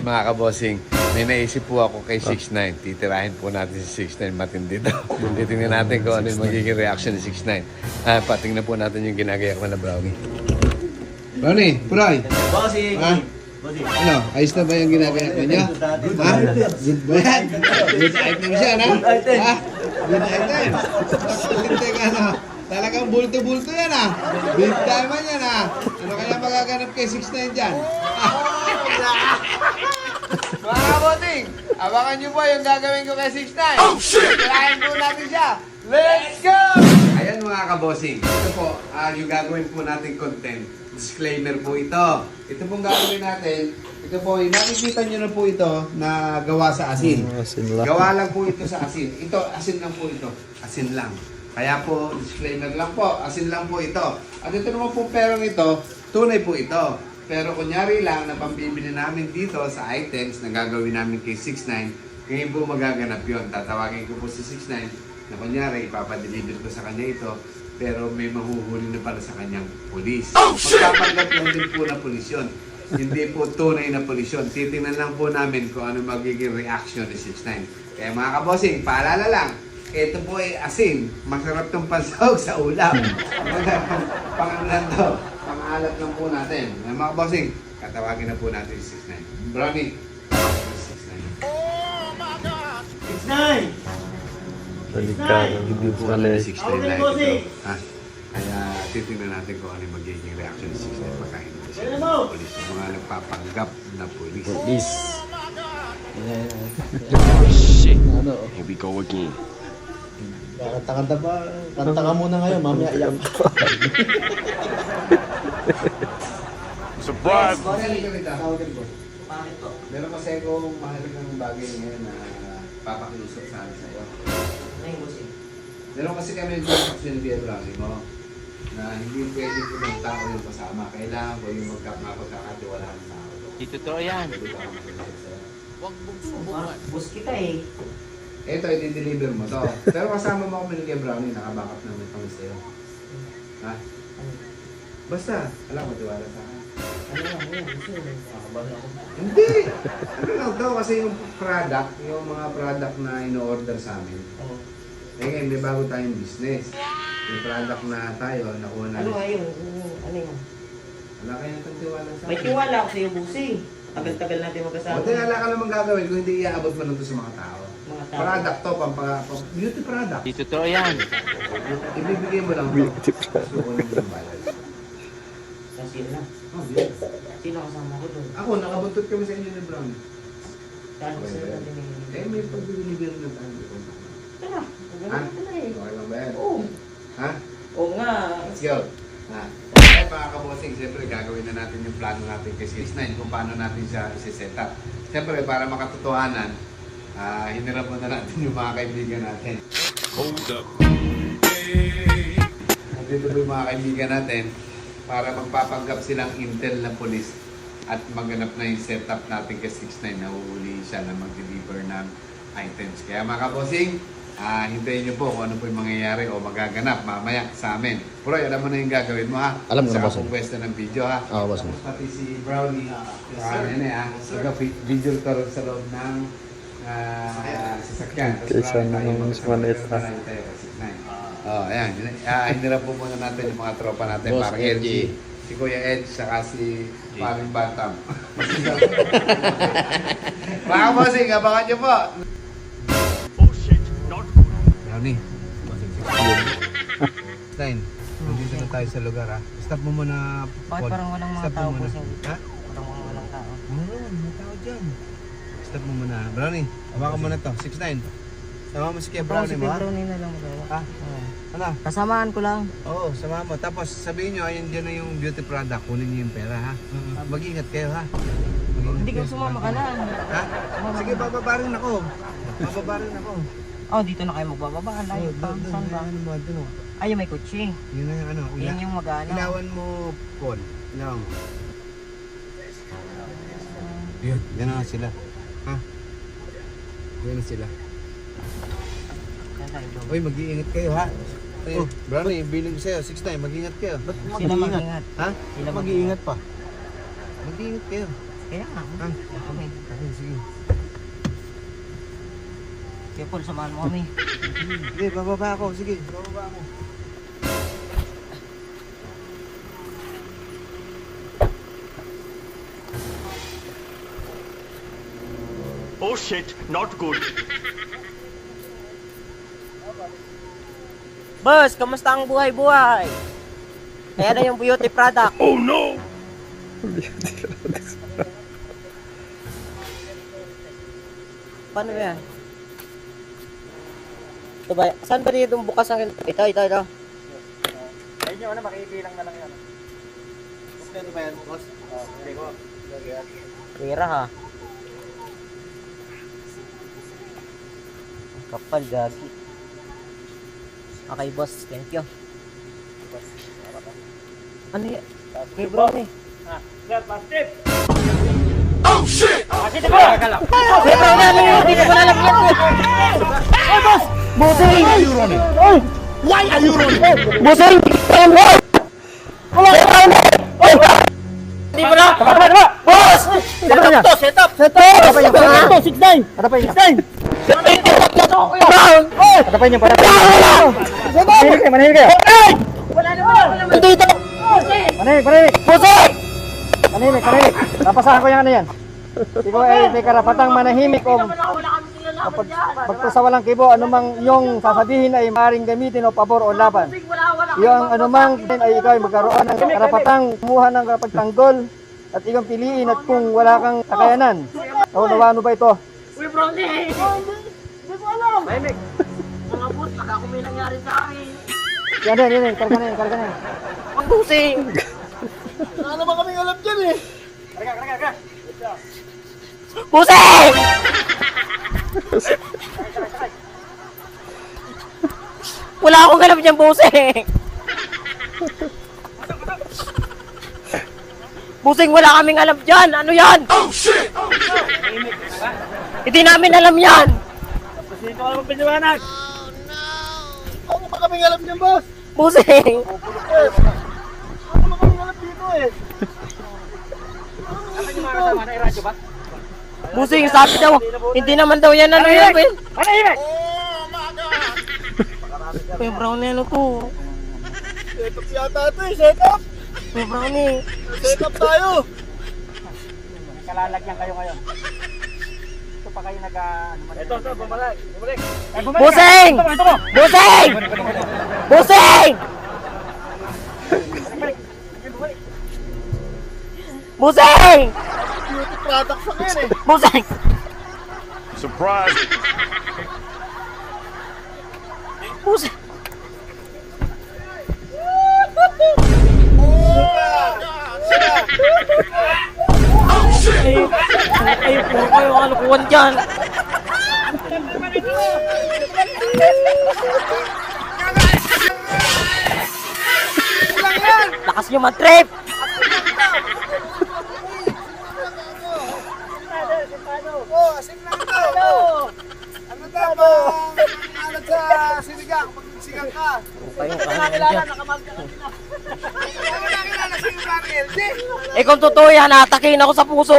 mga kabossing, may naisip po ako kay 6ix9ine. Titirahin po natin si 6ix9ine, matindi daw. Titingnan natin kung ano yung magiging reaction ni 6ix9ine. Patingnan po natin yung ginagayak na Brownie. Brownie, Puray! Bossing! Ha? Ano, ayos na ba yung ginagayak ninyo? Ha? Good ba yan? Good item siya, no? Good item. Ha? Good item. Hindi ka, ano? Talagang bulto-bulto yan, ha? Big time yan, ha? Ano kaya magaganap kay 6ix9ine dyan? Mga kaboting, abangan nyo po yung gagawin ko kay 6ix9ine. Oh, shit! Kailangan po natin siya. Let's go! Ayan mga kabosing, ito po yung gagawin po natin content. Disclaimer po ito. Ito pong gagawin natin, ito po, nakikita nyo na po ito na gawa sa asin. Gawa lang po ito sa asin. Ito, asin lang po ito. Asin lang. Kaya po, disclaimer lang po, asin lang po ito. At ito naman po perang ito, tunay po ito. Pero kunyari lang na pambibili namin dito sa items na gagawin namin kay 6ix9ine, ngayon po magaganap yun. Tatawagin ko po si 6ix9ine na kunyari ipapadeliver ko sa kanya ito, pero may mahuhuli na pala sa kanyang pulis. Magpapanggap lang din po na pulis yun. Hindi po tunay na pulis yun. Titingnan lang po namin kung ano magiging reaction ni 6ix9ine. Kaya mga kabosing, paalala lang, ito po ay asin. Masarap tong pansahog sa ulam. Pangalan to. Pangalat lang po natin. Mga bossing, katawagin na po natin si 6ix9ine. Brownie. 6ix9ine. It's nine! Delikado. Hindi po alam ni 6ix9ine Okay, like bossing. ito. Ha? Kaya titingnan natin kung ano yung magiging reaction ni 6ix9ine pagka hindi siya Ano mo? pulis. Yung mga nagpapanggap na pulis. Police. Shit. Ano? Here we go again. Kanta-kanta pa. Kanta ka muna ngayon. Mamaya iyak. Surprise! Bossing, ito kita. Bakit po? Meron kasi akong mahalagang bagay ngayon na papakiusap sa akin sa'yo. Ay, bossing. Meron kasi kami yung transaction ni Kuya Brownie mo na hindi pwede ko ng tao yung kasama. Kailangan ko yung magkakatiwalaan sa tao. Di totoo yan. Pwede ka makasalamat sa'yo. Huwag mong Boss kita eh. Ito, i-deliver mo to. Pero kasama mo kami ni Kuya Brownie, nakabackup namin kami sa'yo. Ha? Basta, alam mo, tiwala sa akin. Ano lang, gusto mo. Makabala ako. Hindi! Ano lang daw kasi yung product, yung mga product na ino-order sa amin. Oo. Eh ngayon, may bago tayong business. Yung product na tayo, nakuha Ano namin. nga yun? Ano yun? Wala kayo natang tiwala sa akin. May tiwala ako sa'yo, bossing. Tagal-tagal natin magkasama. O, wala ka namang gagawin kung hindi iaabot mo lang to sa mga tao. Mga tao. Product to, beauty product. Di totoo yan. Ibibigay mo lang to. Gusto ko nang bayad. Sino na? Oh, yeah. Sino kasama ko doon? Ako, nakabuntot kami sa inyo ni Brown. Saan Okay, sila ba? natin Eh, may pagbibigay ng tayo. Tara, Ha? maganda na eh. Okay lang ba yan? Oo. Ha? Oo nga. Let's go. Ha? Okay, mga kabosing, siyempre gagawin na natin yung plano natin kay 6ix9ine kung paano natin siya isi-set up. Siyempre, para makatotohanan, hinirap mo na natin yung mga kaibigan natin. Hold up. Nandito po yung mga kaibigan natin para magpapanggap silang intel na polis at maganap na yung setup natin kay 6ix9ine na uhuli siya na mag-deliver ng items. Kaya mga kabosing, hintayin nyo po kung ano po yung mangyayari o magaganap mamaya sa amin. Pero alam mo na yung gagawin mo ha. Alam ko na, Saka boss. kung pwesto ng video ha. Oo, boss. Tapos pati si Brownie, ano ha. Video to sa loob ng sasakyan. Kaysa naman sa maleta. Oh, ayan. Hinirap po muna natin yung mga tropa natin. Boss Parang Edgy. LG. Si Kuya Ed, saka si Paring Bantam. Mga bossing, abangan nyo po. Oh shit, not good. Brownie. Stein, nandito na tayo sa lugar ha. Stop mo muna. Bakit Paul. parang walang mga Stop mo tao, muna. bossing? Ha? Parang walang tao. Meron, may tao dyan. Stop mo muna. Brownie, hawakan mo na to. 6ix9ine. Sama mo si Kuya Brownie mo ha. Brownie na lang magawa. Ha? Oo. Ano? Kasamaan ko lang. Oo, sama mo. Tapos sabihin nyo, ayun dyan na yung beauty product. Kunin nyo yung pera ha. Mag-ingat kayo ha. Mag-ingat Hindi ko kayo. sumama ka na. Ha? Sige, bababa rin ako. Bababa rin ako. Oh, dito na kayo magbababa. Layo pa. Saan ba? Ano mo, ano? Ay, may kutsi. Yun na yung ano. Yan yung mag-ano. Ilawan mo, Paul. Ilawan mo. Yun, yan na sila. Ha? Yan na sila. Saan tayo doon? Uy, mag-iingat kayo ha. Oh, Brownie, biling ko sa'yo. 6ix9ine, mag-iingat kayo. Ba't Sila mag-ingat. Ha? Sila Mag-iingat pa. Mag-iingat kayo. Kaya nga. Kami. Sige. Kaya Paul, samahan mo kami. Sige, bababa ako. Sige, bababa ako. Oh shit, not good. Boss, kamusta ang buhay-buhay? Kaya na yung beauty product. Oh no! Paano ba yan? Ito ba? Saan ba dito bukas ang... Ito. Ayun yung ano, makibilang na lang yan. Gusto ba yan, boss? Hindi ko. Mira ha. Kapal, gagi. Okay, boss. Thank you. Ano yan? Okay, bro. Sir, plastic! Oh shit! Hey, bro, ano yun? Hindi ko pa lalagyan. Hey, boss! Busing! Why are you running? Why are you running? Busing! Wala! Hindi mo na! Boss! Set up! Ano pa yung Ito, 6'9". Ano pa yung Brown! Ano pa yung Manahimik kayo. Wala naman! Ito! Manahimik. Busing! Manahimik. Napasahan ko yung ano yan. Ikaw ay may karapatang manahimik o magpasawalang kibo. Anumang yung sasabihin ay maaaring gamitin o pabor o laban. Yung anumang ay ikaw ay magkaroon ng karapatang kumuha ng karapagtanggol at ikaw piliin at kung wala kang kakayanan. Naunawaan mo ba ito? Uy, Brownie! Hindi ko alam! Mahimik! Mga boss, baka kung may nangyari sa akin. Yan. Karga na yan. Ang busing! Wala naman kaming alam dyan eh. Karga. Busing! Wala akong ganap dyan, busing! Busing, wala kaming alam dyan! Ano yan? Oh shit! Hindi namin alam yan! Dito ka naman piniwanag! Ano ba kaming alam dyan, boss? Busing! Ano ba kaming alam dito eh? Busing, sabi daw, hindi naman daw yan ano yan, Will. Manahimik! Kuya Brownie, ano to? Set up yata ito eh, set up! Kuya Brownie. Set up tayo! Kalalagyan kayo ngayon. Ito pa kayo Ito, bumalik. Busing! Busing! Busing! Busing! Beauty products lang yan eh! Busing! Surprise! Busing! Ay, puro kayo ang alukuhan dyan. Lakas nyo mag-trip! Oh, asin lang ito! Ano daw ba? Alat sa sinigang, pag nagsigang ka. Kayong kahanan dyan. Nakilala si Frank LG. Eh kung totoo yan, atakin ako sa puso.